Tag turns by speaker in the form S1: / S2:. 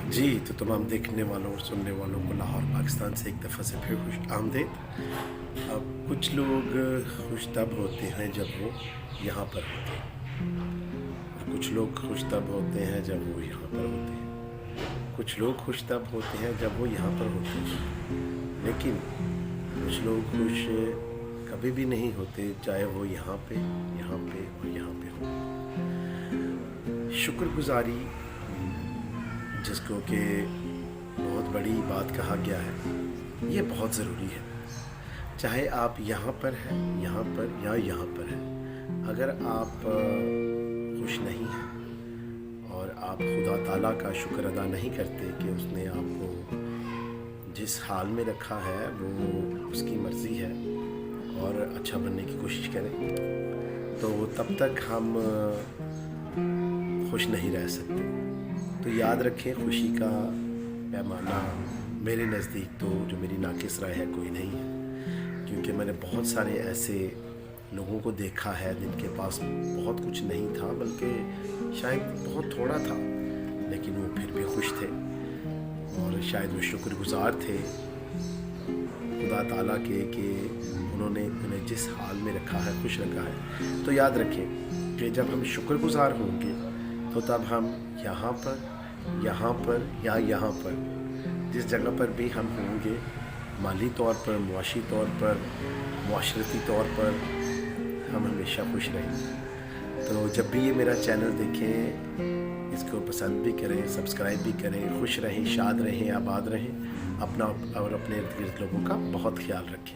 S1: जी, तो तमाम देखने वालों और सुनने वालों को लाहौर पाकिस्तान से एक दफ़ा से फिर खुश आमदीद। अब कुछ लोग खुश तब होते हैं जब वो यहाँ पर होते हैं, और कुछ लोग खुश तब होते हैं जब वो यहाँ पर होते हैं। कुछ लोग खुश तब होते हैं जब वो यहाँ पर होते हैं, लेकिन कुछ लोग खुश कभी भी नहीं होते, चाहे वो यहाँ पे और यहाँ पे हो। शुक्रगुज़ारी, जिसको कि बहुत बड़ी बात कहा गया है, ये बहुत ज़रूरी है। चाहे आप यहाँ पर हैं, यहाँ पर या यहाँ पर हैं, अगर आप खुश नहीं हैं और आप खुदा ताला का शुक्र अदा नहीं करते कि उसने आपको जिस हाल में रखा है वो उसकी मर्ज़ी है और अच्छा बनने की कोशिश करें, तो तब तक हम खुश नहीं रह सकते। तो याद रखें, खुशी का पैमाना मेरे नज़दीक तो जो मेरी नाकिस राय है कोई नहीं है, क्योंकि मैंने बहुत सारे ऐसे लोगों को देखा है जिनके पास बहुत कुछ नहीं था, बल्कि शायद बहुत थोड़ा था, लेकिन वो फिर भी खुश थे और शायद वो शुक्रगुज़ार थे खुदा ताला के कि उन्होंने उन्हें जिस हाल में रखा है, खुश रखा है। तो याद रखें कि जब हम शुक्रगुज़ार होंगे तो तब हम यहाँ पर या यहाँ पर जिस जगह पर भी हम होंगे, माली तौर पर, मुआशी तौर पर, मुआशरती तौर पर, हम हमेशा खुश रहेंगे। तो जब भी ये मेरा चैनल देखें, इसको पसंद भी करें, सब्सक्राइब भी करें। खुश रहें, शाद रहें, आबाद रहें, अपना और अपने इर्द गिर्द लोगों का बहुत ख्याल रखें।